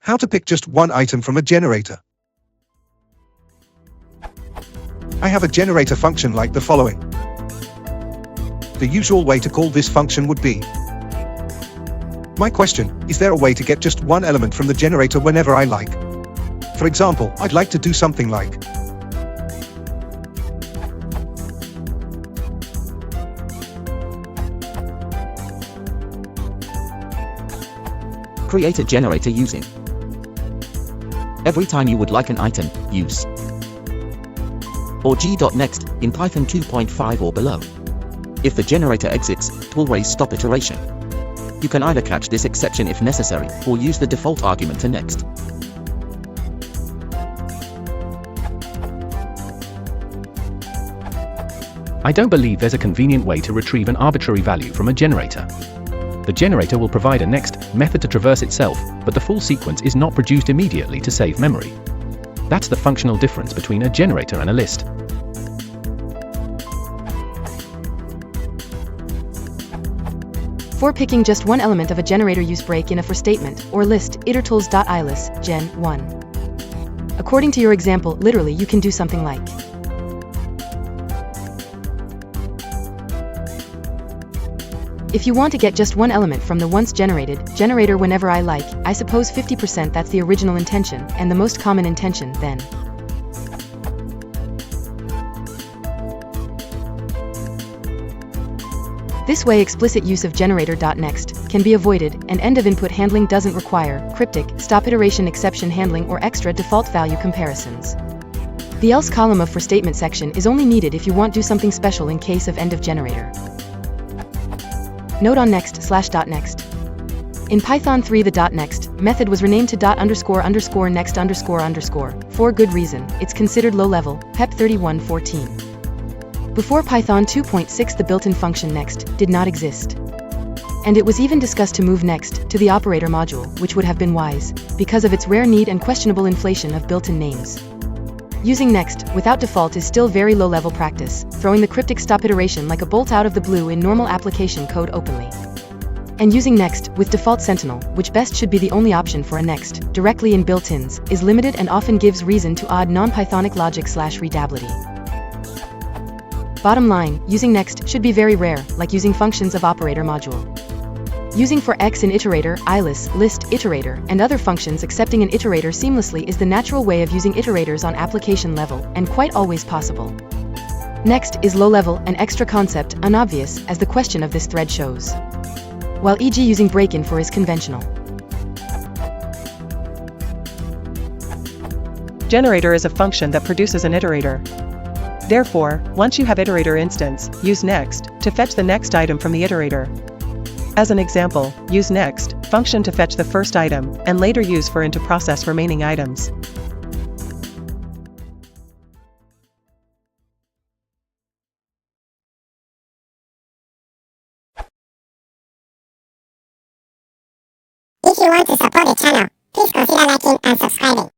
How to pick just one item from a generator. I have a generator function like the following. The usual way to call this function would be, my question, is there a way to get just one element from the generator whenever I like? For example, I'd like to do something like, create a generator using. Every time you would like an item, use or g.next in Python 2.5 or below. If the generator exits, it will raise stop iteration. You can either catch this exception if necessary, or use the default argument to next. I don't believe there's a convenient way to retrieve an arbitrary value from a generator. The generator will provide a next method to traverse itself, but the full sequence is not produced immediately to save memory. That's the functional difference between a generator and a list. For picking just one element of a generator, use break in a for statement or list itertools.ilis gen 1. According to your example, literally you can do something like if you want to get just one element from the once generated generator whenever I like, I suppose 50% that's the original intention, and the most common intention, then. This way explicit use of generator.next can be avoided, and end-of-input handling doesn't require cryptic, stop iteration exception handling or extra default value comparisons. The else column of for statement section is only needed if you want to do something special in case of end of generator. Note on next/.next. In Python 3 the .next method was renamed to .__next__, for good reason. It's considered low-level, PEP 3114. Before Python 2.6 the built-in function next did not exist. And it was even discussed to move next to the operator module, which would have been wise, because of its rare need and questionable inflation of built-in names. Using next without default is still very low-level practice, throwing the cryptic stop iteration like a bolt out of the blue in normal application code openly. And using next with default sentinel, which best should be the only option for a next, directly in built-ins, is limited and often gives reason to odd non-Pythonic logic/readability. Bottom line, using next should be very rare, like using functions of operator module. Using for x in iterator, ilis, list, iterator, and other functions accepting an iterator seamlessly is the natural way of using iterators on application level, and quite always possible. Next is low-level, an extra concept, unobvious, as the question of this thread shows. While e.g. using break-in for is conventional. Generator is a function that produces an iterator. Therefore, once you have iterator instance, use next to fetch the next item from the iterator. As an example, use next function to fetch the first item, and later use for in to process remaining items. If you want to support the channel, please consider liking and subscribing.